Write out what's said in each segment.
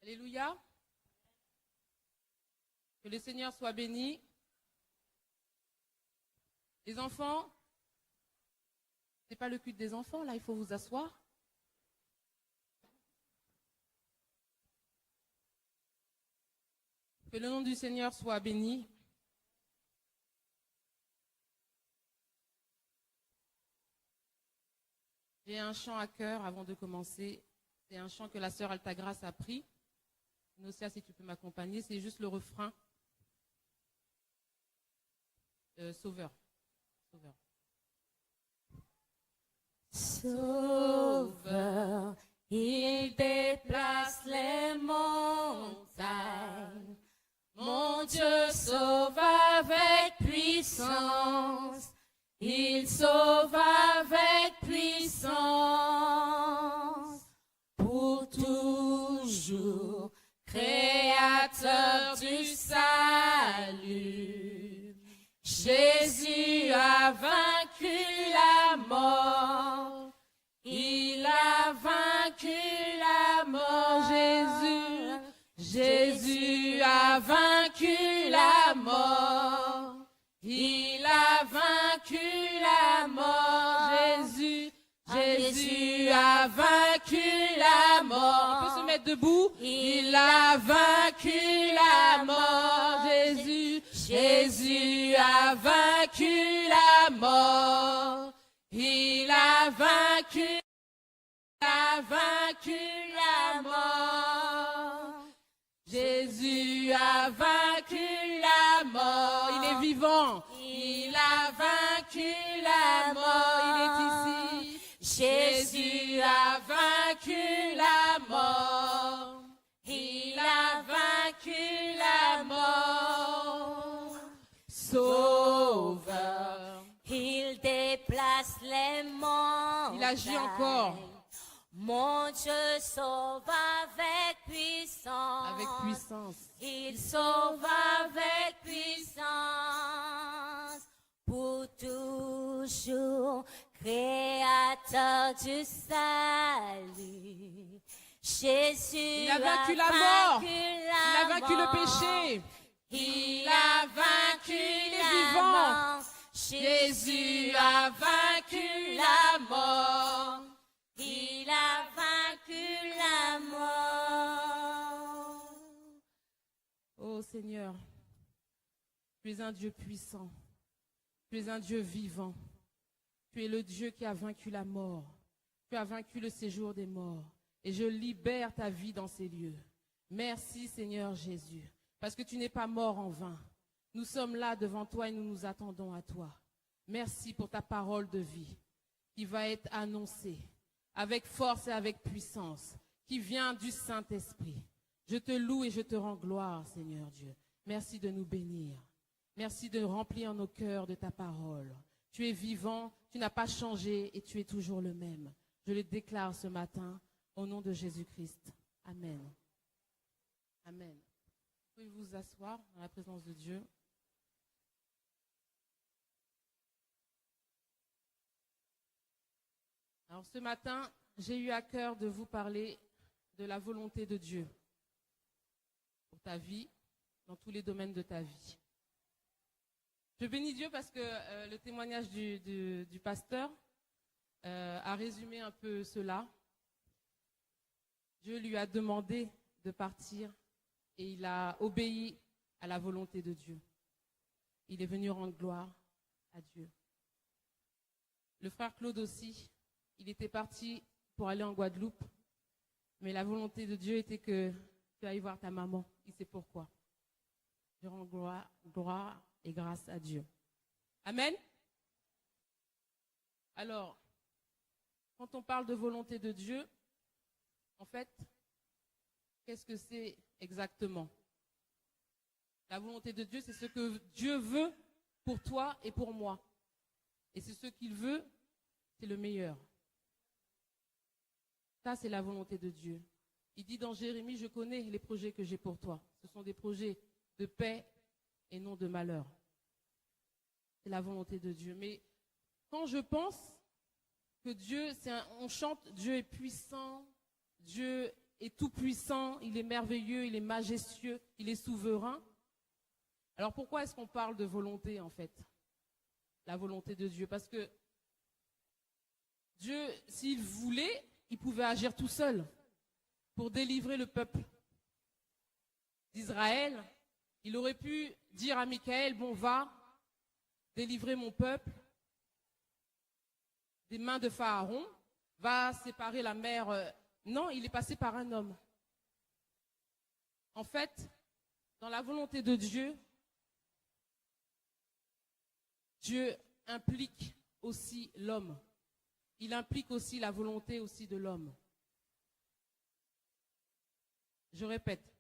Alléluia. Que le Seigneur soit béni. Les enfants, ce n'est pas le culte des enfants, là, il faut vous asseoir. Que le nom du Seigneur soit béni. J'ai un chant à cœur avant de commencer. C'est un chant que la sœur Altagrace a pris. Nocia, si tu peux m'accompagner, c'est juste le refrain. Sauveur. Sauveur. Sauveur, il déplace les montagnes. Mon Dieu sauve avec puissance. Il sauve avec puissance. Pour toujours, créateur du salut. Jésus a vaincu la mort. Il a vaincu la mort. Jésus a vaincu la mort. Il a vaincu la mort. Jésus a vaincu la mort. On peut se mettre debout. Il a vaincu la mort. Jésus a vaincu la mort. Il a vaincu la mort. Jésus a vaincu la mort. Il est vivant. Il a vaincu la mort. Il est ici. Jésus a vaincu la mort. Il a vaincu la mort. Sauveur, il déplace les montagnes. Il agit encore. Mon Dieu sauve avec puissance. Avec puissance. Il sauve avec puissance. Pour toujours, créateur du salut. Jésus Il a vaincu la mort. Il a vaincu le mort. péché. Il a vaincu est la vivant. mort. Jésus a vaincu la mort. Il a vaincu la mort. Oh Seigneur, tu es un Dieu puissant. Tu es un Dieu vivant. Tu es le Dieu qui a vaincu la mort. Tu as vaincu le séjour des morts. Et je libère ta vie dans ces lieux. Merci Seigneur Jésus, parce que tu n'es pas mort en vain. Nous sommes là devant toi et nous nous attendons à toi. Merci pour ta parole de vie qui va être annoncée avec force et avec puissance, qui vient du Saint-Esprit. Je te loue et je te rends gloire, Seigneur Dieu. Merci de nous bénir. Merci de remplir nos cœurs de ta parole. Tu es vivant, tu n'as pas changé et tu es toujours le même. Je le déclare ce matin au nom de Jésus-Christ. Amen. Amen. Vous pouvez vous asseoir dans la présence de Dieu. Alors ce matin, j'ai eu à cœur de vous parler de la volonté de Dieu pour ta vie, dans tous les domaines de ta vie. Je bénis Dieu parce que le témoignage du pasteur a résumé un peu cela. Dieu lui a demandé de partir et il a obéi à la volonté de Dieu. Il est venu rendre gloire à Dieu. Le frère Claude aussi, il était parti pour aller en Guadeloupe, mais la volonté de Dieu était que tu ailles voir ta maman. Il sait pourquoi. Je rends gloire et grâce à Dieu. Amen. Alors, quand on parle de volonté de Dieu, en fait, qu'est-ce que c'est exactement? La volonté de Dieu, c'est ce que Dieu veut pour toi et pour moi. Et c'est ce qu'il veut, c'est le meilleur. Ça, c'est la volonté de Dieu. Il dit dans Jérémie, je connais les projets que j'ai pour toi. Ce sont des projets de paix et non de malheur. C'est la volonté de Dieu. Mais quand je pense que Dieu, on chante Dieu est puissant, Dieu est tout puissant, il est merveilleux, il est majestueux, il est souverain. Alors pourquoi est-ce qu'on parle de volonté en fait? La volonté de Dieu. Parce que Dieu, s'il voulait, il pouvait agir tout seul pour délivrer le peuple d'Israël. Il aurait pu dire à Michaël, bon, va délivrer mon peuple des mains de Pharaon, va séparer la mer. Non, il est passé par un homme. En fait, dans la volonté de Dieu, Dieu implique aussi l'homme. Il implique aussi la volonté aussi de l'homme. Je répète.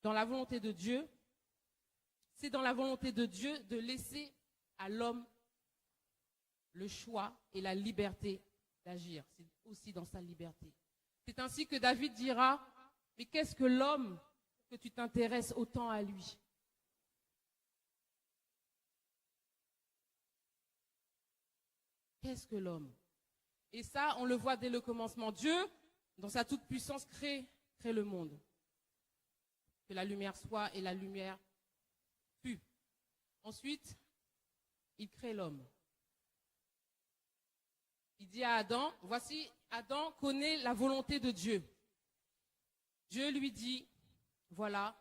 Dans la volonté de Dieu, c'est dans la volonté de Dieu de laisser à l'homme le choix et la liberté d'agir. C'est aussi dans sa liberté. C'est ainsi que David dira, mais qu'est-ce que l'homme que tu t'intéresses autant à lui? Qu'est-ce que l'homme? Et ça, on le voit dès le commencement. Dieu, dans sa toute-puissance, crée le monde. Que la lumière soit et la lumière fut. Ensuite, il crée l'homme. Il dit à Adam, voici, Adam connaît la volonté de Dieu. Dieu lui dit, voilà,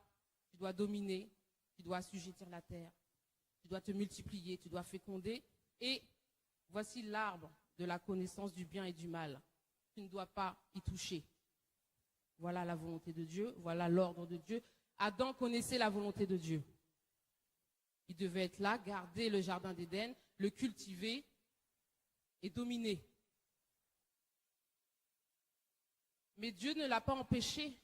tu dois dominer, tu dois assujettir la terre, tu dois te multiplier, tu dois féconder, et voici l'arbre de la connaissance du bien et du mal. Tu ne dois pas y toucher. Voilà la volonté de Dieu, voilà l'ordre de Dieu. Adam connaissait la volonté de Dieu. Il devait être là, garder le jardin d'Éden, le cultiver et dominer. Mais Dieu ne l'a pas empêché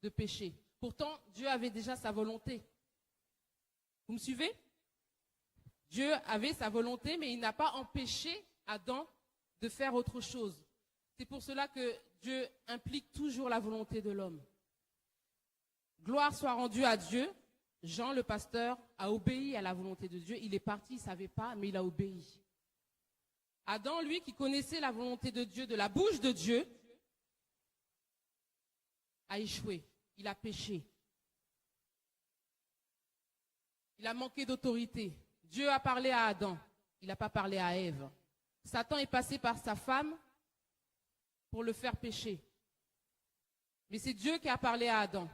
de pécher. Pourtant, Dieu avait déjà sa volonté. Vous me suivez? Dieu avait sa volonté, mais il n'a pas empêché Adam de faire autre chose. C'est pour cela que Dieu implique toujours la volonté de l'homme. Gloire soit rendue à Dieu. Jean, le pasteur, a obéi à la volonté de Dieu. Il est parti, il ne savait pas, mais il a obéi. Adam, lui, qui connaissait la volonté de Dieu, de la bouche de Dieu, a échoué. Il a péché. Il a manqué d'autorité. Dieu a parlé à Adam. Il n'a pas parlé à Ève. Satan est passé par sa femme pour le faire pécher. Mais c'est Dieu qui a parlé à Adam.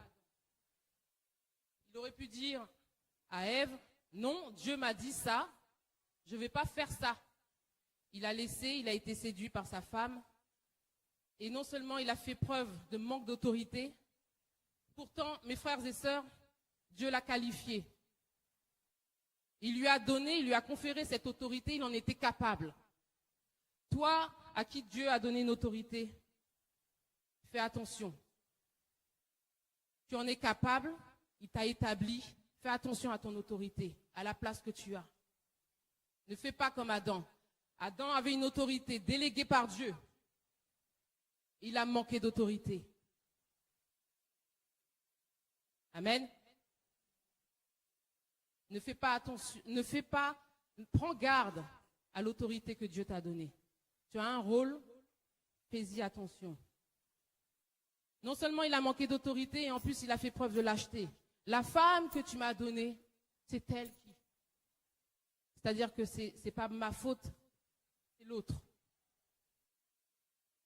Il aurait pu dire à Ève, non, Dieu m'a dit ça, je ne vais pas faire ça. Il a laissé, il a été séduit par sa femme. Et non seulement il a fait preuve de manque d'autorité, pourtant, mes frères et sœurs, Dieu l'a qualifié. Il lui a donné, il lui a conféré cette autorité, il en était capable. Toi, à qui Dieu a donné une autorité, fais attention. Tu en es capable, il t'a établi, fais attention à ton autorité, à la place que tu as. Ne fais pas comme Adam. Adam avait une autorité déléguée par Dieu. Il a manqué d'autorité. Amen. Ne fais pas attention, prends garde à l'autorité que Dieu t'a donnée. Tu as un rôle, fais-y attention. Non seulement il a manqué d'autorité, et en plus il a fait preuve de lâcheté. La femme que tu m'as donnée, c'est elle qui. C'est-à-dire que ce n'est pas ma faute, c'est l'autre.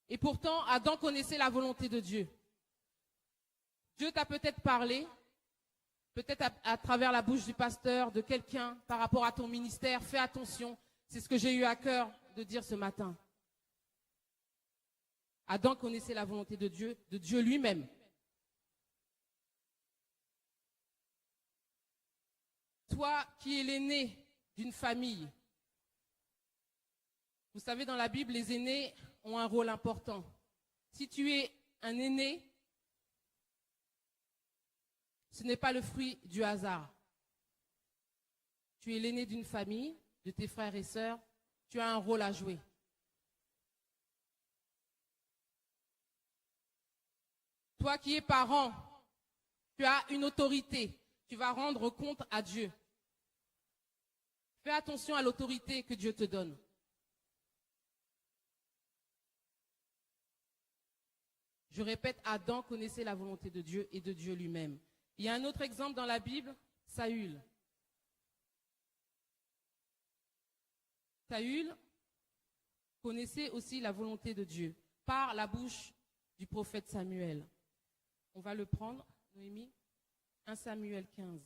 Et pourtant, Adam connaissait la volonté de Dieu. Dieu t'a peut-être parlé, peut-être à travers la bouche du pasteur, de quelqu'un, par rapport à ton ministère. Fais attention, c'est ce que j'ai eu à cœur de dire ce matin. Adam connaissait la volonté de Dieu lui-même. Toi qui es l'aîné d'une famille, vous savez, dans la Bible, les aînés ont un rôle important. Si tu es un aîné, ce n'est pas le fruit du hasard. Tu es l'aîné d'une famille, de tes frères et sœurs, tu as un rôle à jouer. Toi qui es parent, tu as une autorité. Tu vas rendre compte à Dieu. Fais attention à l'autorité que Dieu te donne. Je répète, Adam connaissait la volonté de Dieu et de Dieu lui-même. Il y a un autre exemple dans la Bible, Saül. Saül connaissait aussi la volonté de Dieu par la bouche du prophète Samuel. On va le prendre, Noémie, 1 Samuel 15.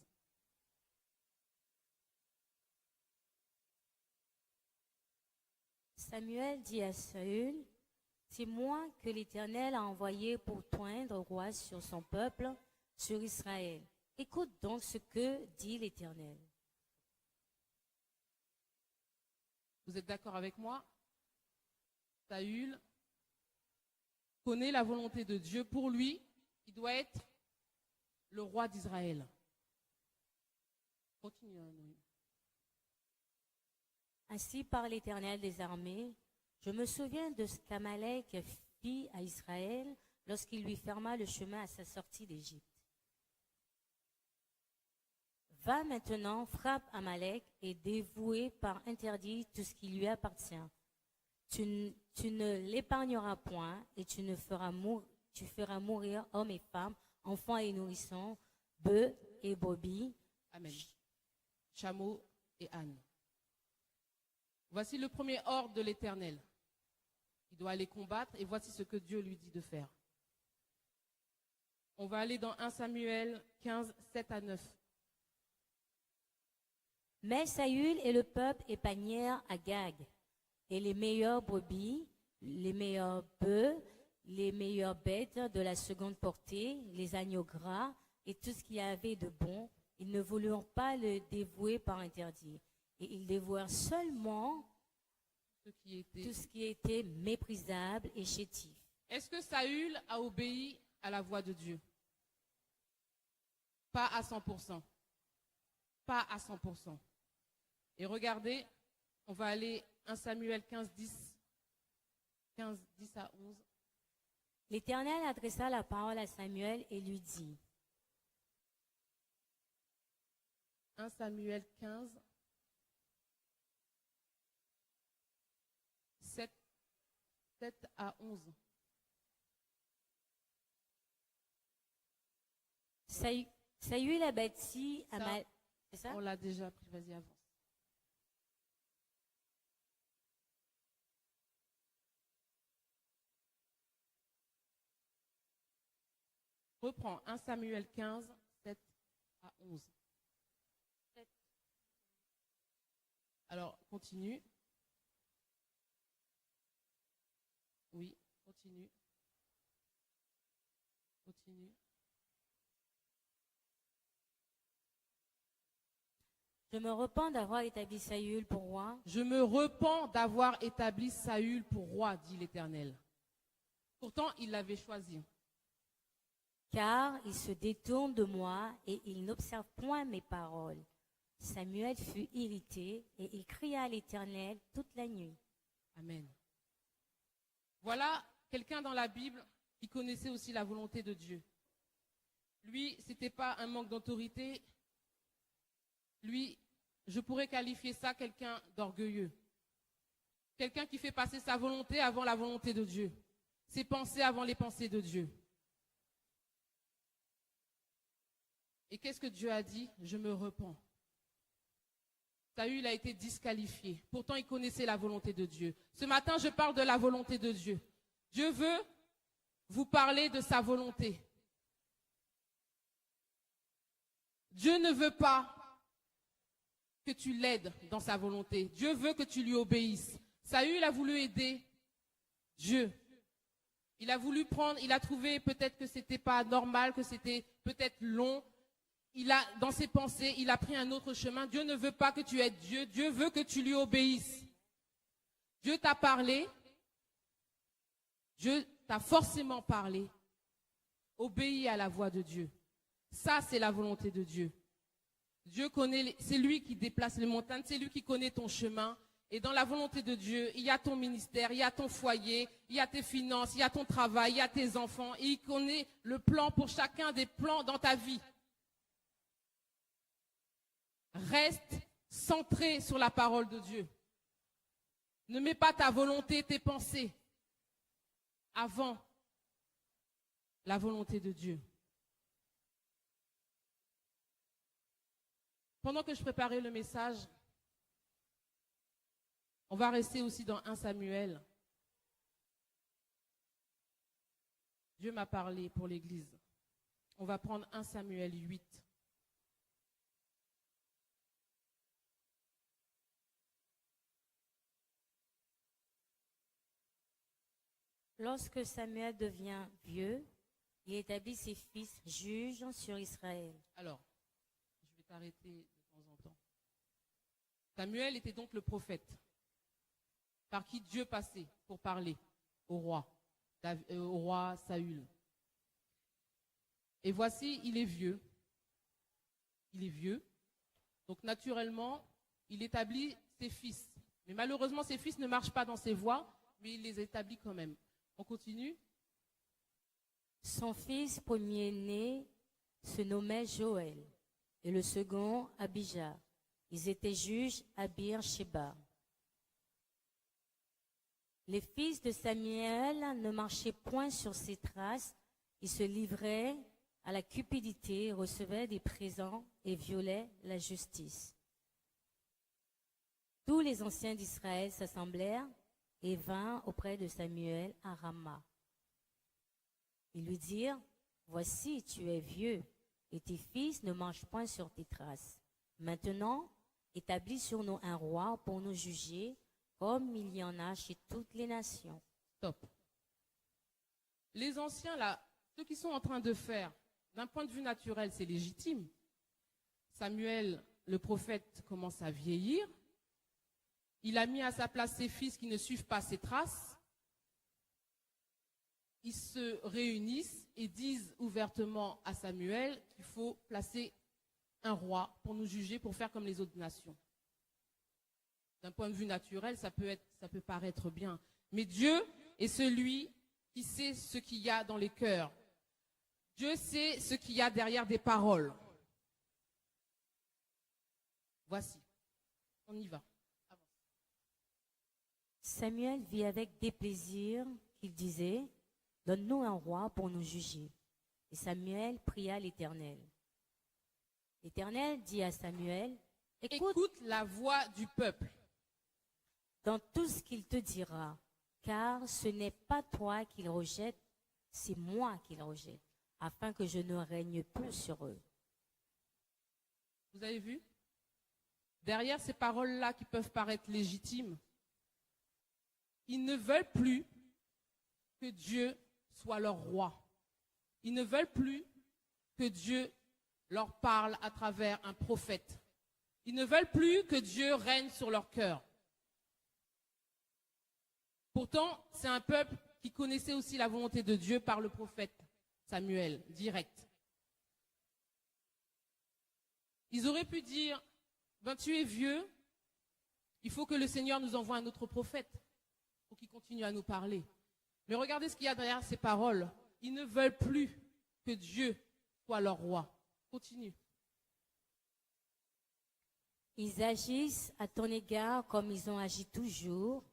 Samuel dit à Saül, c'est moi que l'Éternel a envoyé pour toindre roi sur son peuple, sur Israël. Écoute donc ce que dit l'Éternel. Vous êtes d'accord avec moi? Saül connaît la volonté de Dieu. Pour lui, il doit être le roi d'Israël. Continue, Noémie. Ainsi parle l'Éternel des armées. Je me souviens de ce qu'Amalek fit à Israël lorsqu'il lui ferma le chemin à sa sortie d'Égypte. Va maintenant, frappe Amalek et dévouer par interdit tout ce qui lui appartient. Tu ne l'épargneras point et tu feras mourir hommes et femmes, enfants et nourrissons, bœufs et brebis. Amen. Chameaux et ânes. Voici le premier ordre de l'Éternel. Il doit aller combattre et voici ce que Dieu lui dit de faire. On va aller dans 1 Samuel 15, 7 à 9. Mais Saül et le peuple épargnèrent Agag, et les meilleures brebis, les meilleurs bœufs, les meilleures bêtes de la seconde portée, les agneaux gras, et tout ce qu'il y avait de bon, ils ne voulurent pas le dévouer par interdit. Et ils dévouèrent seulement tout ce qui était méprisable et chétif. Est-ce que Saül a obéi à la voix de Dieu? Pas à 100%. Pas à 100%. Et regardez, on va aller 1 Samuel 15, 10 à 11. L'Éternel adressa la parole à Samuel et lui dit. 1 Samuel 15, 7 à 11. Saül a bâti Amalek. C'est ça? On l'a déjà pris, vas-y, avance. Reprends 1 Samuel 15, 7 à 11. Alors, continue. Oui, continue. Continue. Je me repens d'avoir établi Saül pour roi. Je me repens d'avoir établi Saül pour roi, dit l'Éternel. Pourtant, il l'avait choisi. Car il se détourne de moi et il n'observe point mes paroles. Samuel fut irrité et il cria à l'Éternel toute la nuit. Amen. Voilà quelqu'un dans la Bible qui connaissait aussi la volonté de Dieu. Lui, ce n'était pas un manque d'autorité. Lui, je pourrais qualifier ça quelqu'un d'orgueilleux. Quelqu'un qui fait passer sa volonté avant la volonté de Dieu. Ses pensées avant les pensées de Dieu. Et qu'est-ce que Dieu a dit? Je me repens. Saül a été disqualifié. Pourtant, il connaissait la volonté de Dieu. Ce matin, je parle de la volonté de Dieu. Dieu veut vous parler de sa volonté. Dieu ne veut pas que tu l'aides dans sa volonté. Dieu veut que tu lui obéisses. Saül a voulu aider Dieu. Il a voulu prendre, il a trouvé peut-être que c'était pas normal, que c'était peut-être long. Dans ses pensées, il a pris un autre chemin. Dieu ne veut pas que tu aides Dieu. Dieu veut que tu lui obéisses. Dieu t'a parlé. Dieu t'a forcément parlé. Obéis à la voix de Dieu. Ça, c'est la volonté de Dieu. Dieu connaît, c'est lui qui déplace les montagnes, c'est lui qui connaît ton chemin. Et dans la volonté de Dieu, il y a ton ministère, il y a ton foyer, il y a tes finances, il y a ton travail, il y a tes enfants. Et il connaît le plan pour chacun des plans dans ta vie. Reste centré sur la parole de Dieu. Ne mets pas ta volonté, tes pensées avant la volonté de Dieu. Pendant que je préparais le message, on va rester aussi dans 1 Samuel. Dieu m'a parlé pour l'Église. On va prendre 1 Samuel 8. Lorsque Samuel devient vieux, il établit ses fils juges sur Israël. Alors, je vais t'arrêter de temps en temps. Samuel était donc le prophète par qui Dieu passait pour parler au roi Saül. Et voici, il est vieux. Il est vieux. Donc naturellement, il établit ses fils. Mais malheureusement, ses fils ne marchent pas dans ses voies, mais il les établit quand même. On continue. Son fils premier-né se nommait Joël et le second Abijah. Ils étaient juges à Bir-Sheba. Les fils de Samuel ne marchaient point sur ses traces. Ils se livraient à la cupidité, recevaient des présents et violaient la justice. Tous les anciens d'Israël s'assemblèrent et vinrent auprès de Samuel à Rama. Ils lui dirent, « Voici, tu es vieux, et tes fils ne marchent point sur tes traces. Maintenant, établis sur nous un roi pour nous juger, comme il y en a chez toutes les nations. » Stop. Les anciens, là, ceux qui sont en train de faire, d'un point de vue naturel, c'est légitime. Samuel, le prophète, commence à vieillir. Il a mis à sa place ses fils qui ne suivent pas ses traces. Ils se réunissent et disent ouvertement à Samuel qu'il faut placer un roi pour nous juger, pour faire comme les autres nations. D'un point de vue naturel, ça peut paraître bien. Mais Dieu est celui qui sait ce qu'il y a dans les cœurs. Dieu sait ce qu'il y a derrière des paroles. Voici. On y va. Samuel vit avec déplaisir qu'il disait, « Donne-nous un roi pour nous juger. » Et Samuel pria l'Éternel. L'Éternel dit à Samuel, « Écoute la voix du peuple. Dans tout ce qu'il te dira, car ce n'est pas toi qu'il rejette, c'est moi qu'il rejette, afin que je ne règne plus sur eux. » Vous avez vu? Derrière ces paroles-là qui peuvent paraître légitimes, ils ne veulent plus que Dieu soit leur roi. Ils ne veulent plus que Dieu leur parle à travers un prophète. Ils ne veulent plus que Dieu règne sur leur cœur. Pourtant, c'est un peuple qui connaissait aussi la volonté de Dieu par le prophète Samuel, direct. Ils auraient pu dire, ben, tu es vieux, il faut que le Seigneur nous envoie un autre prophète pour qu'il continue à nous parler. Mais regardez ce qu'il y a derrière ces paroles. Ils ne veulent plus que Dieu soit leur roi. Continue. Ils agissent à ton égard comme ils ont agi toujours,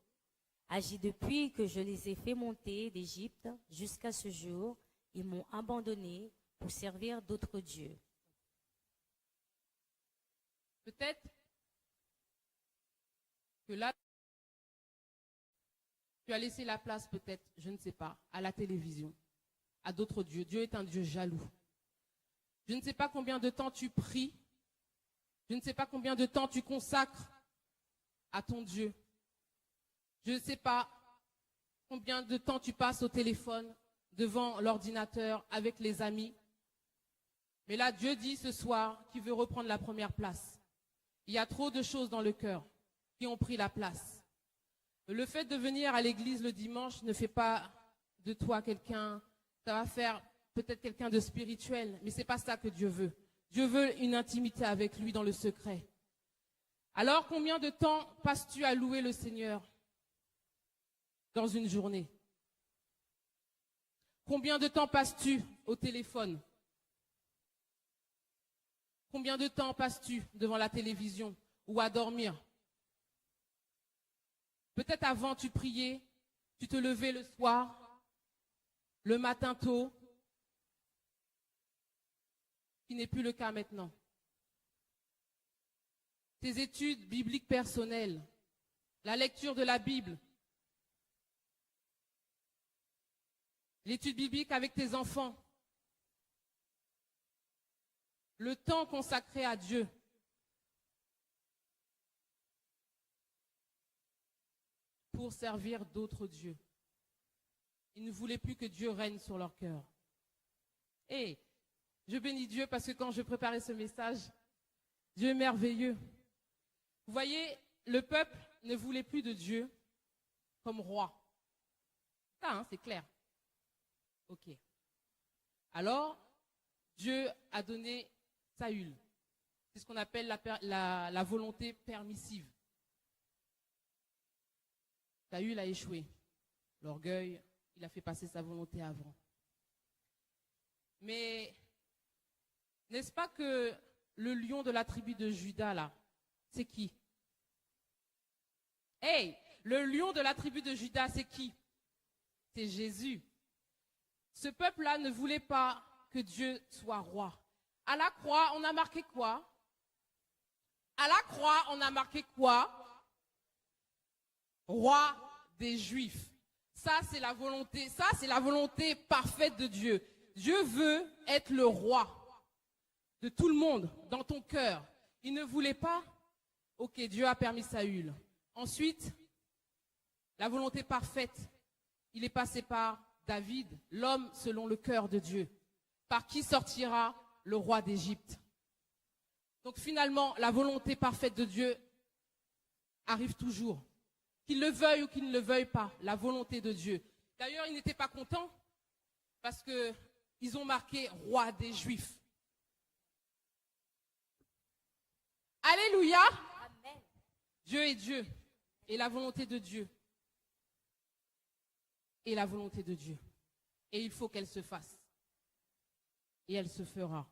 agi depuis que je les ai fait monter d'Égypte jusqu'à ce jour. Ils m'ont abandonné pour servir d'autres dieux. Peut-être que là, tu as laissé la place peut-être, je ne sais pas, à la télévision, à d'autres dieux. Dieu est un Dieu jaloux. Je ne sais pas combien de temps tu pries. Je ne sais pas combien de temps tu consacres à ton Dieu. Je ne sais pas combien de temps tu passes au téléphone, devant l'ordinateur, avec les amis. Mais là, Dieu dit ce soir qu'il veut reprendre la première place. Il y a trop de choses dans le cœur qui ont pris la place. Le fait de venir à l'église le dimanche ne fait pas de toi quelqu'un, ça va faire peut-être quelqu'un de spirituel, mais ce n'est pas ça que Dieu veut. Dieu veut une intimité avec lui dans le secret. Alors, combien de temps passes-tu à louer le Seigneur dans une journée? Combien de temps passes-tu au téléphone? Combien de temps passes-tu devant la télévision ou à dormir? Peut-être avant tu priais, tu te levais le soir, le matin tôt, qui n'est plus le cas maintenant. Tes études bibliques personnelles, la lecture de la Bible, l'étude biblique avec tes enfants, le temps consacré à Dieu. Pour servir d'autres dieux. Ils ne voulaient plus que Dieu règne sur leur cœur. Et je bénis Dieu parce que quand je préparais ce message, Dieu est merveilleux. Vous voyez, le peuple ne voulait plus de Dieu comme roi. Ça, hein, c'est clair. Ok. Alors, Dieu a donné Saül. C'est ce qu'on appelle la volonté permissive. Saül a échoué. L'orgueil, il a fait passer sa volonté avant. Mais n'est-ce pas que le lion de la tribu de Juda, là, c'est qui? Hey, le lion de la tribu de Juda, c'est qui? C'est Jésus. Ce peuple-là ne voulait pas que Dieu soit roi. À la croix, on a marqué quoi? À la croix, on a marqué quoi? Roi des Juifs. Ça, c'est la volonté parfaite de Dieu. Dieu veut être le roi de tout le monde, dans ton cœur. Il ne voulait pas? Ok, Dieu a permis Saül. Ensuite, la volonté parfaite, il est passé par David, l'homme selon le cœur de Dieu, par qui sortira le roi d'Égypte. Donc finalement, la volonté parfaite de Dieu arrive toujours. Qu'il le veuille ou qu'il ne le veuille pas, la volonté de Dieu. D'ailleurs, ils n'étaient pas contents parce qu'ils ont marqué roi des Juifs. Alléluia. Amen. Dieu est Dieu. Et la volonté de Dieu. Et la volonté de Dieu. Et il faut qu'elle se fasse. Et elle se fera.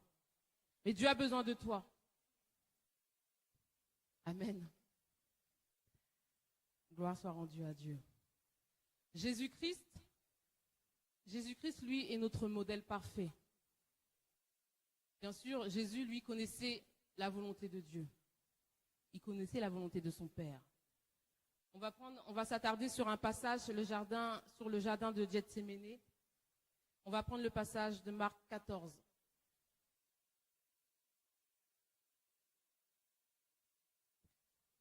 Mais Dieu a besoin de toi. Amen. Gloire soit rendue à Dieu. Jésus-Christ, lui, est notre modèle parfait. Bien sûr, Jésus, lui, connaissait la volonté de Dieu. Il connaissait la volonté de son Père. On va s'attarder sur un passage sur le jardin de Gethsémani. On va prendre le passage de Marc 14.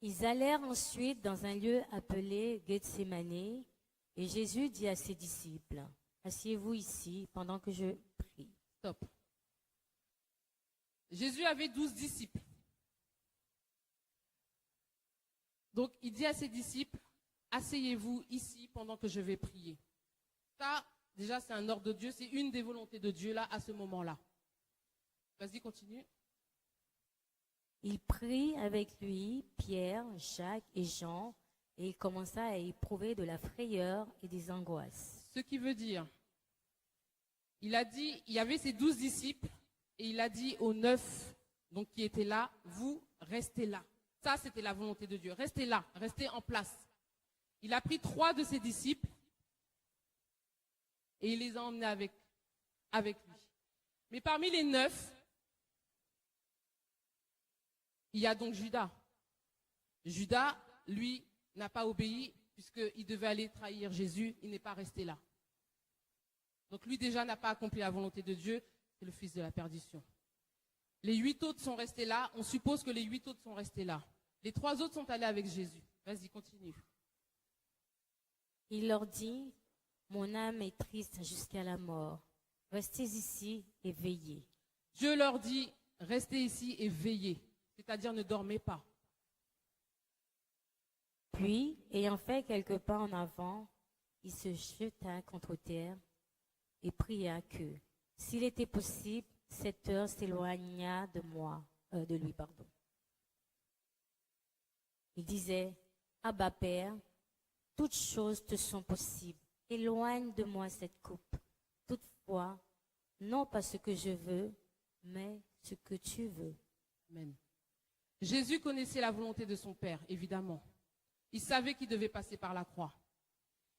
Ils allèrent ensuite dans un lieu appelé Gethsémani, et Jésus dit à ses disciples, « Asseyez-vous ici pendant que je prie. » Stop. Jésus avait 12 disciples. Donc, il dit à ses disciples, « Asseyez-vous ici pendant que je vais prier. » Ça, déjà, c'est un ordre de Dieu, c'est une des volontés de Dieu, là, à ce moment-là. Vas-y, continue. Il prit avec lui Pierre, Jacques et Jean, et il commença à éprouver de la frayeur et des angoisses. Ce qui veut dire, il a dit, il y avait ses 12 disciples, et il a dit aux 9, donc qui étaient là, vous restez là. Ça, c'était la volonté de Dieu. Restez là, restez en place. Il a pris 3 de ses disciples, et il les a emmenés avec lui. Mais parmi les 9, il y a donc Judas. Judas, lui, n'a pas obéi puisqu'il devait aller trahir Jésus. Il n'est pas resté là. Donc lui déjà n'a pas accompli la volonté de Dieu. C'est le fils de la perdition. Les 8 autres sont restés là. On suppose que les 8 autres sont restés là. Les 3 autres sont allés avec Jésus. Vas-y, continue. Il leur dit, « Mon âme est triste jusqu'à la mort. Restez ici et veillez. » Dieu leur dit, restez ici et veillez. C'est-à-dire ne dormez pas. Puis, ayant fait quelques pas en avant, il se jeta contre terre et pria que, s'il était possible, cette heure s'éloignât de lui. Il disait, « Abba, Père, toutes choses te sont possibles. Éloigne de moi cette coupe. Toutefois, non pas ce que je veux, mais ce que tu veux. » Amen. Jésus connaissait la volonté de son Père, évidemment. Il savait qu'il devait passer par la croix.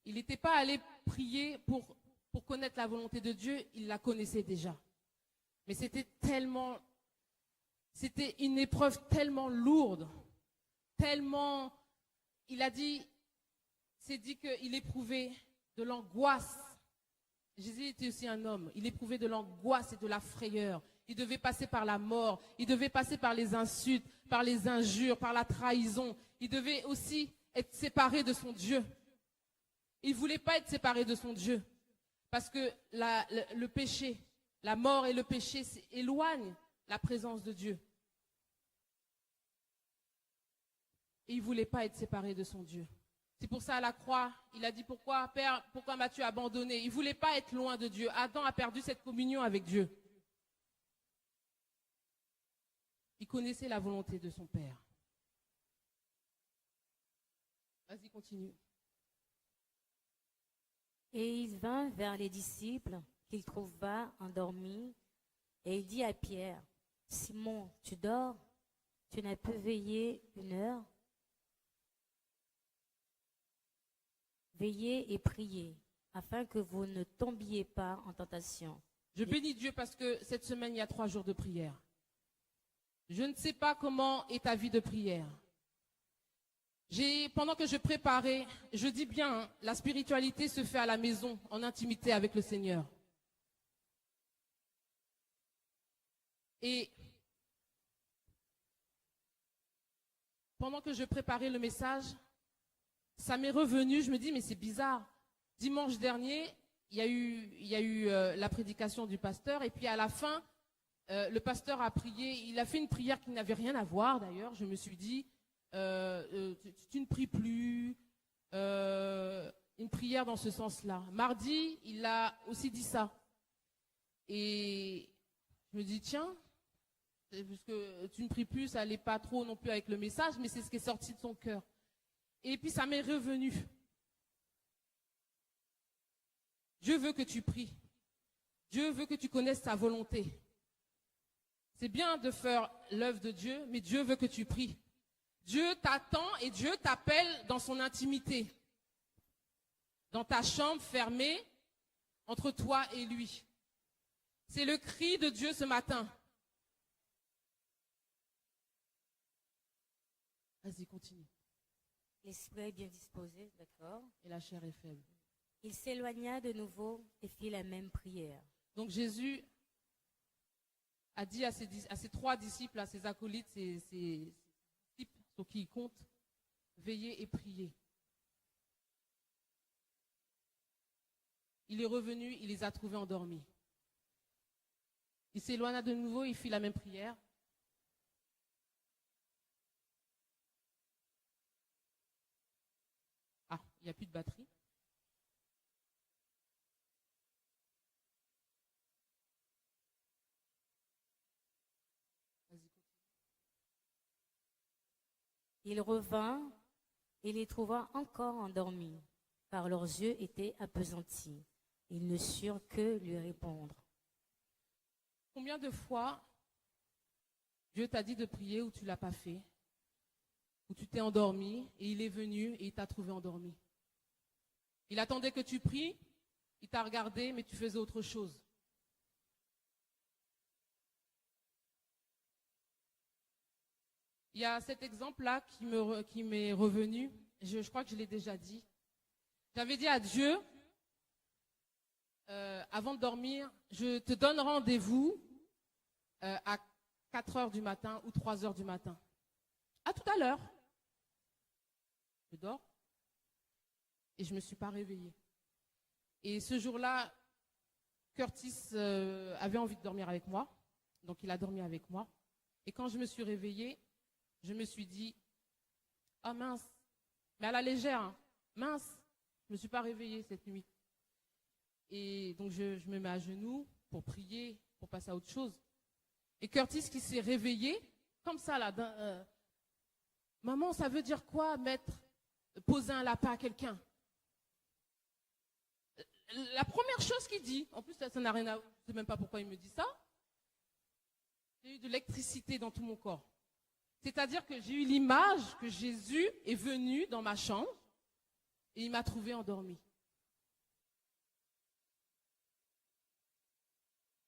Il n'était pas allé prier pour connaître la volonté de Dieu, il la connaissait déjà. Mais c'était une épreuve tellement lourde, tellement, c'est dit qu'il éprouvait de l'angoisse. Jésus était aussi un homme, il éprouvait de l'angoisse et de la frayeur. Il devait passer par la mort, il devait passer par les insultes, par les injures, par la trahison. Il devait aussi être séparé de son Dieu. Il ne voulait pas être séparé de son Dieu. Parce que le péché, la mort et le péché éloignent la présence de Dieu. Et il ne voulait pas être séparé de son Dieu. C'est pour ça à la croix, il a dit, pourquoi, Père, pourquoi m'as-tu abandonné? Il ne voulait pas être loin de Dieu. Adam a perdu cette communion avec Dieu. Il connaissait la volonté de son Père. Vas-y, continue. Et il vint vers les disciples qu'il trouva endormis, et il dit à Pierre, Simon, tu dors? Tu n'as pu veiller 1 heure? Veillez et priez, afin que vous ne tombiez pas en tentation. Je bénis Dieu parce que cette semaine, il y a 3 jours de prière. Je ne sais pas comment est ta vie de prière. Pendant que je préparais, je dis bien, hein, la spiritualité se fait à la maison, en intimité avec le Seigneur. Et pendant que je préparais le message, ça m'est revenu, je me dis, mais c'est bizarre. Dimanche dernier, il y a eu la prédication du pasteur, et puis à la fin, le pasteur a prié, il a fait une prière qui n'avait rien à voir d'ailleurs. Je me suis dit, tu ne pries plus, une prière dans ce sens-là. Mardi, il a aussi dit ça. Et je me dis, tiens, puisque tu ne pries plus, ça n'allait pas trop non plus avec le message, mais c'est ce qui est sorti de son cœur. Et puis ça m'est revenu. Dieu veut que tu pries. Dieu veut que tu connaisses sa volonté. C'est bien de faire l'œuvre de Dieu, mais Dieu veut que tu pries. Dieu t'attend et Dieu t'appelle dans son intimité. Dans ta chambre fermée, entre toi et lui. C'est le cri de Dieu ce matin. Vas-y, continue. L'esprit est bien disposé, d'accord. Et la chair est faible. Il s'éloigna de nouveau et fit la même prière. Donc Jésus a dit à ses 3 disciples, à ses acolytes, ses disciples sur qui il compte, veillez et priez. Il est revenu, il les a trouvés endormis. Il s'éloigna de nouveau, il fit la même prière. Ah, il n'y a plus de batterie. Il revint et les trouva encore endormis, car leurs yeux étaient appesantis. Ils ne surent que lui répondre. Combien de fois Dieu t'a dit de prier ou tu ne l'as pas fait, ou tu t'es endormi et il est venu et il t'a trouvé endormi. Il attendait que tu pries, il t'a regardé mais tu faisais autre chose. Il y a cet exemple-là qui m'est revenu, je crois que je l'ai déjà dit. J'avais dit à Dieu, avant de dormir, je te donne rendez-vous à 4 heures du matin ou 3 heures du matin. À tout à l'heure. Je dors et je ne me suis pas réveillée. Et ce jour-là, Curtis avait envie de dormir avec moi, donc il a dormi avec moi. Et quand je me suis réveillée, je me suis dit, ah mince, mais à la légère, hein, mince, je ne me suis pas réveillée cette nuit. Et donc je me mets à genoux pour prier, pour passer à autre chose. Et Curtis qui s'est réveillé, comme ça là, maman, ça veut dire quoi poser un lapin à quelqu'un? La première chose qu'il dit, en plus ça n'a rien à voir, je ne sais même pas pourquoi il me dit ça, j'ai eu de l'électricité dans tout mon corps. C'est-à-dire que j'ai eu l'image que Jésus est venu dans ma chambre et il m'a trouvé endormi.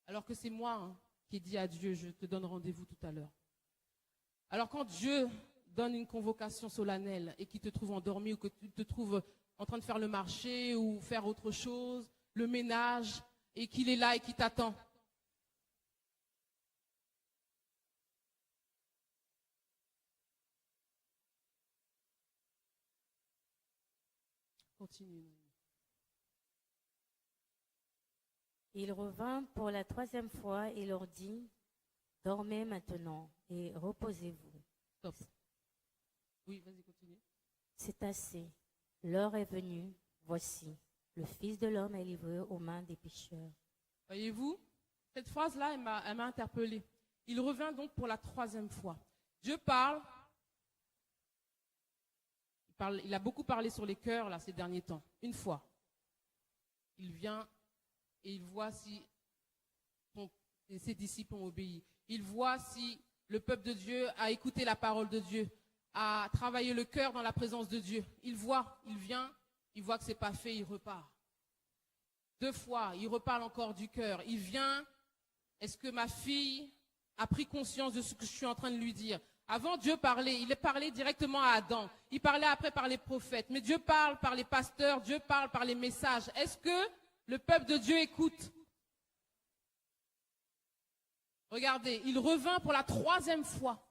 Alors que c'est moi, hein, qui dit à Dieu, je te donne rendez-vous tout à l'heure. Alors quand Dieu donne une convocation solennelle et qu'il te trouve endormi ou que tu te trouves en train de faire le marché ou faire autre chose, le ménage, et qu'il est là et qu'il t'attend. Continue. Il revint pour la 3e fois et leur dit, dormez maintenant et reposez-vous. Stop. Oui, vas-y, continue. C'est assez. L'heure est venue. Voici, le Fils de l'homme est livré aux mains des pécheurs. Voyez-vous, cette phrase-là, elle m'a interpellée. Il revint donc pour la 3e fois. Dieu parle. Il a beaucoup parlé sur les cœurs là, ces derniers temps. Une fois, il vient et il voit si ses disciples ont obéi. Il voit si le peuple de Dieu a écouté la parole de Dieu, a travaillé le cœur dans la présence de Dieu. Il voit, il vient, il voit que ce n'est pas fait, il repart. 2 fois, il reparle encore du cœur. Il vient, est-ce que ma fille a pris conscience de ce que je suis en train de lui dire? Avant, Dieu parlait, il est parlé directement à Adam. Il parlait après par les prophètes. Mais Dieu parle par les pasteurs, Dieu parle par les messages. Est-ce que le peuple de Dieu écoute? Regardez, il revint pour la 3e fois.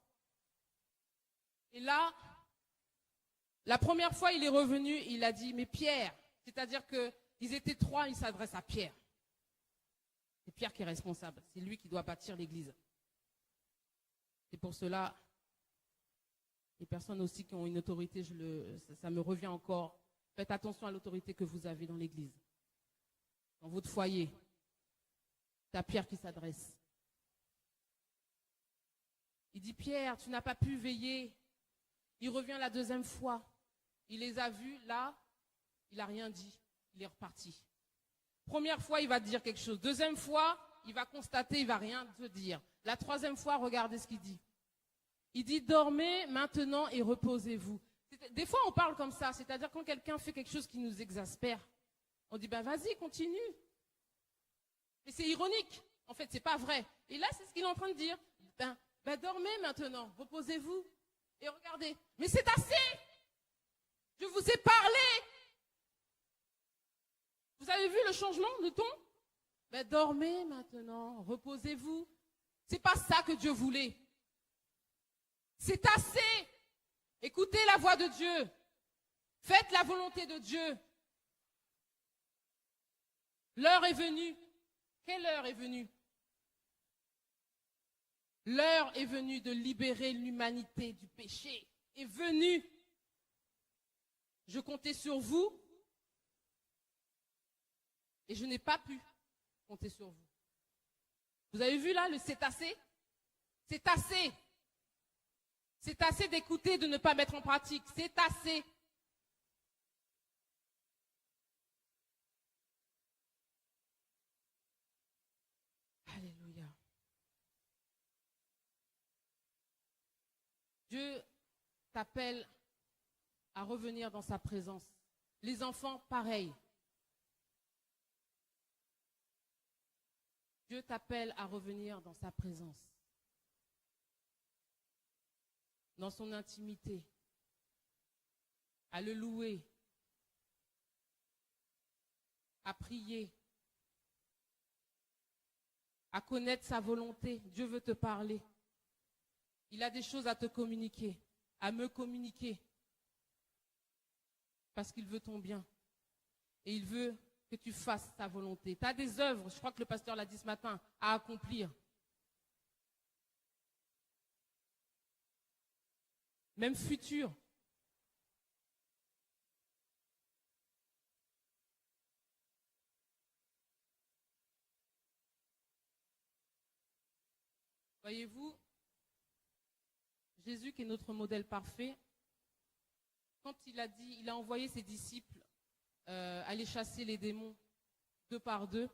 Et là, la première fois, il est revenu, il a dit, mais Pierre, c'est-à-dire qu'ils étaient 3, il s'adresse à Pierre. C'est Pierre qui est responsable, c'est lui qui doit bâtir l'église. C'est pour cela, les personnes aussi qui ont une autorité, ça me revient encore. Faites attention à l'autorité que vous avez dans l'église. Dans votre foyer, c'est à Pierre qui s'adresse. Il dit, Pierre, tu n'as pas pu veiller. Il revient la 2e fois. Il les a vus, là, il n'a rien dit. Il est reparti. Première fois, il va te dire quelque chose. 2e fois, il va constater, il ne va rien te dire. La 3e fois, regardez ce qu'il dit. Il dit, dormez maintenant et reposez-vous. Des fois, on parle comme ça, c'est-à-dire quand quelqu'un fait quelque chose qui nous exaspère, on dit, ben vas-y, continue. Mais c'est ironique. En fait, ce n'est pas vrai. Et là, c'est ce qu'il est en train de dire. Ben dormez maintenant, reposez-vous. Et regardez. Mais c'est assez. Je vous ai parlé. Vous avez vu le changement de ton? Ben dormez maintenant, reposez-vous. C'est pas ça que Dieu voulait. C'est assez. Écoutez la voix de Dieu. Faites la volonté de Dieu. L'heure est venue. Quelle heure est venue? L'heure est venue de libérer l'humanité du péché. Est venue. Je comptais sur vous et je n'ai pas pu compter sur vous. Vous avez vu là le c'est assez? C'est assez. C'est assez d'écouter, de ne pas mettre en pratique. C'est assez. Alléluia. Dieu t'appelle à revenir dans sa présence. Les enfants, pareil. Dieu t'appelle à revenir dans sa présence. Dans son intimité, à le louer, à prier, à connaître sa volonté. Dieu veut te parler. Il a des choses à te communiquer, à me communiquer, parce qu'il veut ton bien. Et il veut que tu fasses sa volonté. Tu as des œuvres, je crois que le pasteur l'a dit ce matin, à accomplir. Même futur. Voyez-vous, Jésus qui est notre modèle parfait, quand il a envoyé ses disciples aller chasser les démons 2 par 2,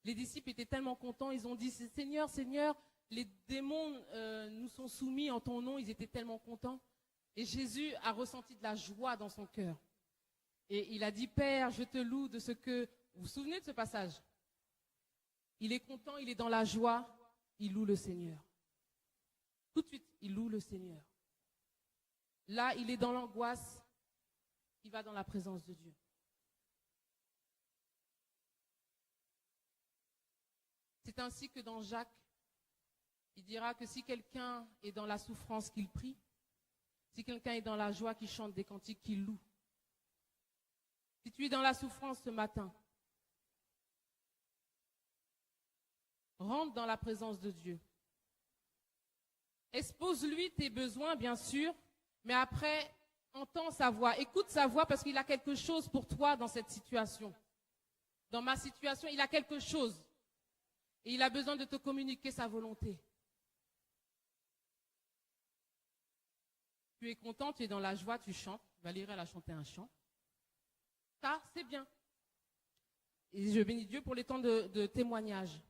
les disciples étaient tellement contents, ils ont dit, Seigneur, Seigneur, les démons nous sont soumis en ton nom, ils étaient tellement contents. Et Jésus a ressenti de la joie dans son cœur. Et il a dit, Père, je te loue de ce que... Vous vous souvenez de ce passage? Il est content, il est dans la joie. il loue le Seigneur. Tout de suite, il loue le Seigneur. Là, il est dans l'angoisse, il va dans la présence de Dieu. C'est ainsi que dans Jacques, il dira que si quelqu'un est dans la souffrance, qu'il prie. Si quelqu'un est dans la joie, qu'il chante des cantiques, qu'il loue. Si tu es dans la souffrance ce matin, rentre dans la présence de Dieu. Expose-lui tes besoins, bien sûr, mais après, entends sa voix. Écoute sa voix parce qu'il a quelque chose pour toi dans cette situation. Dans ma situation, il a quelque chose. Et il a besoin de te communiquer sa volonté. Tu es content, tu es dans la joie, tu chantes. Valérie, elle a chanté un chant. Ça, c'est bien. Et je bénis Dieu pour les temps de témoignage.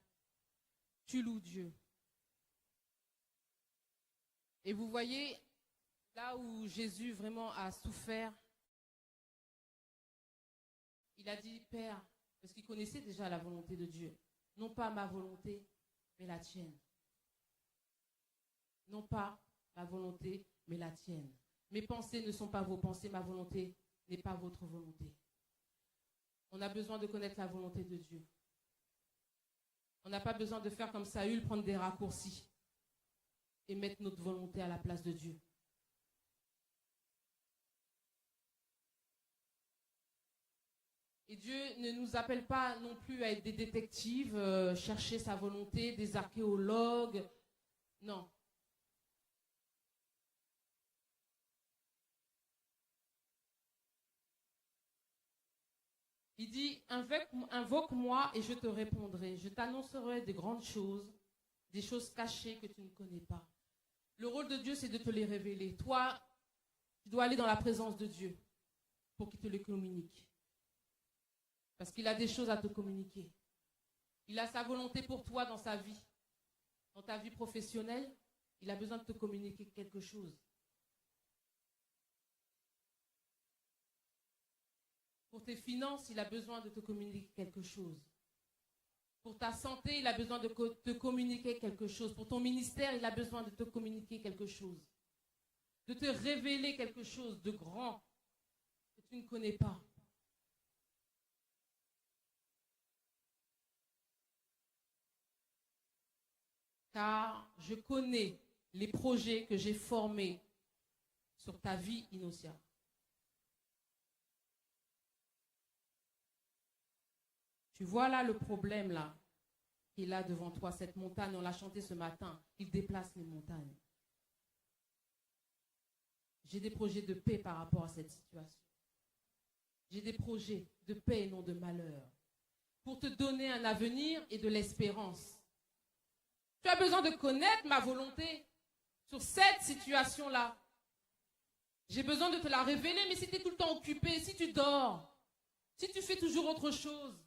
Tu loues Dieu. Et vous voyez, là où Jésus vraiment a souffert, il a dit, Père, parce qu'il connaissait déjà la volonté de Dieu. Non pas ma volonté, mais la tienne. Non pas ma volonté, mais la tienne. Mes pensées ne sont pas vos pensées, ma volonté n'est pas votre volonté. On a besoin de connaître la volonté de Dieu. On n'a pas besoin de faire comme Saül, prendre des raccourcis et mettre notre volonté à la place de Dieu. Et Dieu ne nous appelle pas non plus à être des détectives, chercher sa volonté, des archéologues. Non. Il dit, invoque-moi et je te répondrai. Je t'annoncerai des grandes choses, des choses cachées que tu ne connais pas. Le rôle de Dieu, c'est de te les révéler. Toi, tu dois aller dans la présence de Dieu pour qu'il te les communique. Parce qu'il a des choses à te communiquer. Il a sa volonté pour toi dans sa vie. Dans ta vie professionnelle, il a besoin de te communiquer quelque chose. Pour tes finances, il a besoin de te communiquer quelque chose. Pour ta santé, il a besoin de te communiquer quelque chose. Pour ton ministère, il a besoin de te communiquer quelque chose. De te révéler quelque chose de grand que tu ne connais pas. Car je connais les projets que j'ai formés sur ta vie, Inosia. Tu vois là le problème là, qui est là devant toi, cette montagne, on l'a chanté ce matin, il déplace les montagnes. J'ai des projets de paix par rapport à cette situation. J'ai des projets de paix et non de malheur, pour te donner un avenir et de l'espérance. Tu as besoin de connaître ma volonté sur cette situation-là. J'ai besoin de te la révéler, mais si tu es tout le temps occupé, si tu dors, si tu fais toujours autre chose,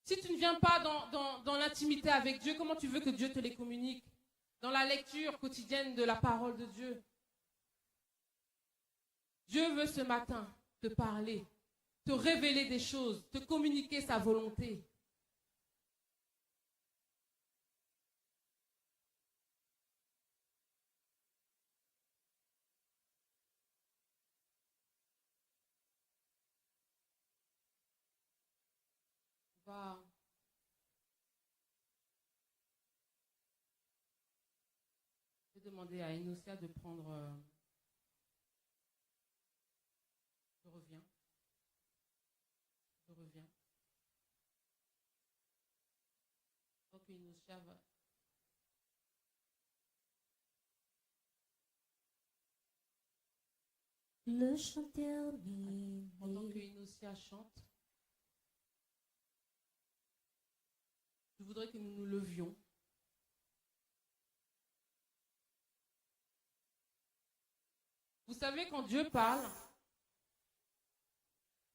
si tu ne viens pas dans l'intimité avec Dieu, comment tu veux que Dieu te les communique? Dans la lecture quotidienne de la parole de Dieu. Dieu veut ce matin te parler, te révéler des choses, te communiquer sa volonté. Je vais demander à Inosia de prendre... Je reviens. Donc Inosia va... Le chant terminé. Pendant que Inosia chante, je voudrais que nous nous levions. Vous savez, quand Dieu parle,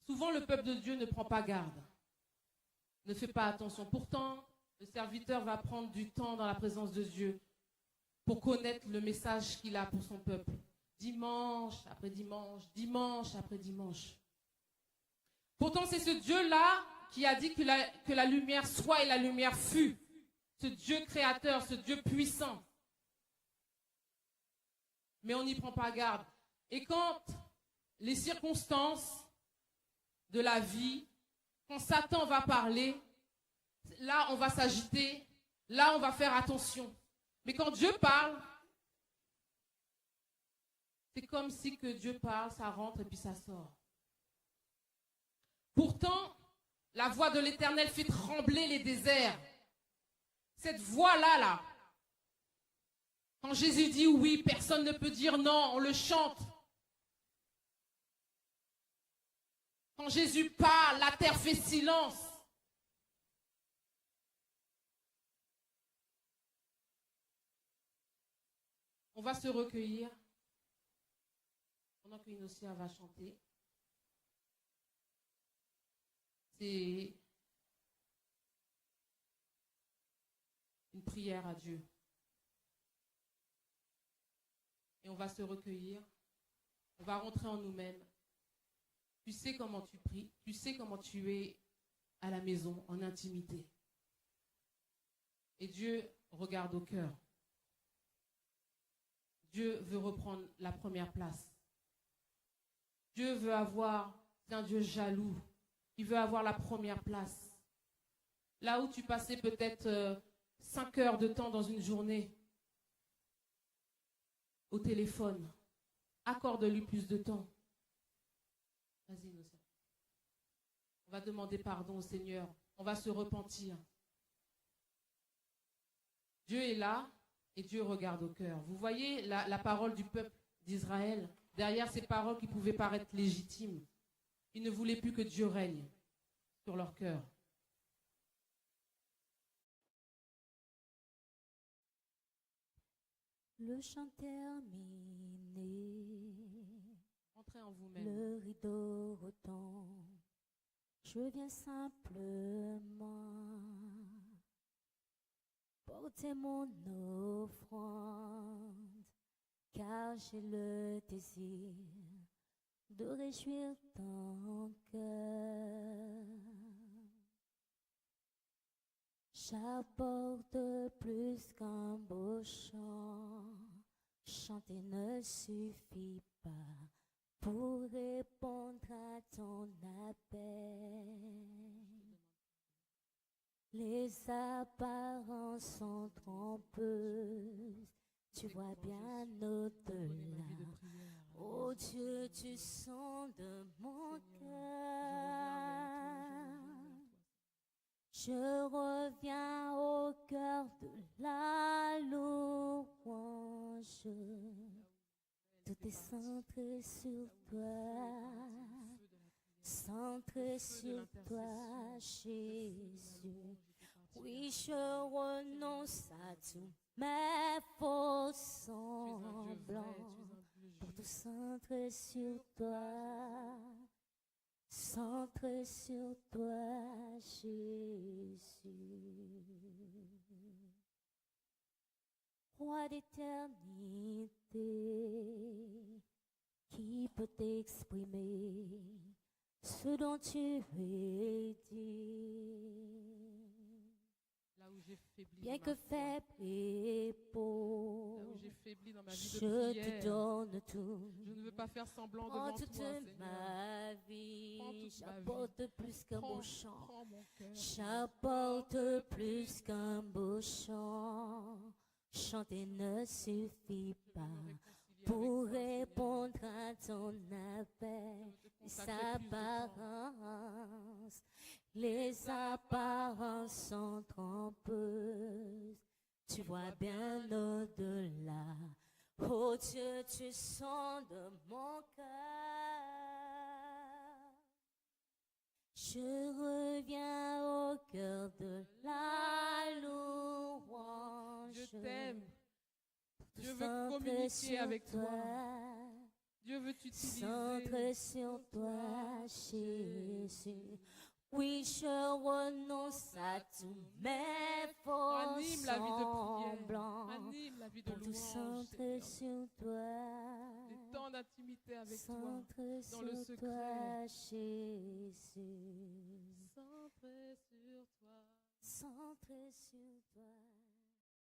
souvent le peuple de Dieu ne prend pas garde, ne fait pas attention. Pourtant, le serviteur va prendre du temps dans la présence de Dieu pour connaître le message qu'il a pour son peuple. Dimanche après dimanche, dimanche après dimanche. Pourtant, c'est ce Dieu-là qui a dit que la lumière soit et la lumière fut. ce Dieu créateur, ce Dieu puissant. Mais on n'y prend pas garde. Et quand les circonstances de la vie, quand Satan va parler, là on va s'agiter, là on va faire attention. Mais quand Dieu parle, c'est comme si que Dieu parle, ça rentre et puis ça sort. Pourtant, la voix de l'Éternel fait trembler les déserts. Cette voix-là, là, quand Jésus dit oui, personne ne peut dire non, on le chante. Quand Jésus parle, la terre fait silence. On va se recueillir pendant qu'Inosia va chanter. C'est une prière à Dieu. Et on va se recueillir. On va rentrer en nous-mêmes. Tu sais comment tu pries. Tu sais comment tu es à la maison, en intimité. Et Dieu regarde au cœur. Dieu veut reprendre la première place. Dieu veut avoir, c'est un Dieu jaloux. Il veut avoir la première place. Là où tu passais peut-être 5 heures de temps dans une journée, au téléphone, accorde-lui plus de temps. Vas-y, Nossa. On va demander pardon au Seigneur. On va se repentir. Dieu est là et Dieu regarde au cœur. Vous voyez la parole du peuple d'Israël, derrière ces paroles qui pouvaient paraître légitimes. Ils ne voulaient plus que Dieu règne sur leur cœur. Le chant terminé, Entrez en vous-même. le rideau retombe, je viens simplement porter mon offrande, car j'ai le désir de réjouir ton cœur. J'apporte plus qu'un beau chant, chanter ne suffit pas pour répondre à ton appel. Les apparences sont trompeuses, tu vois bien au-delà. Oh Dieu, tu sondes mon cœur. Je reviens au cœur de la louange. Tout est centré sur toi, centré sur toi, Jésus. Oui, je renonce à tous mes faux semblants pour tout centrer sur toi. Centré sur toi, Jésus. Roi d'éternité, qui peut t'exprimer ce dont tu es dit? Là où j'ai faibli Bien dans que ma foi, faible et là pauvre, où j'ai faibli dans ma vie de je prière, te donne tout. je ne veux pas faire semblant Prends devant toute toi, Seigneur. ma Prends vie, toute ma vie. j'apporte plus qu'un beau chant. Prends mon cœur. J'apporte plus qu'un beau chant. Chanter ne suffit pas pour répondre à ton appel. Les apparences, les apparences sont trompeuses. Tu vois bien au-delà. Oh Dieu, tu sondes mon cœur. Je reviens au cœur de la louange. Je t'aime. Dieu veut Centré communiquer sur avec toi. toi. Dieu veut t'utiliser. Centré sur toi, Jésus. Oui, je renonce à tous mes faux Anime la vie de prière. semblants Anime la vie de pour tout louange. centrer Seigneur. sur toi. Des temps d'intimité avec toi. Centré dans le sur secret. toi, Jésus. Centré sur toi. centré sur toi.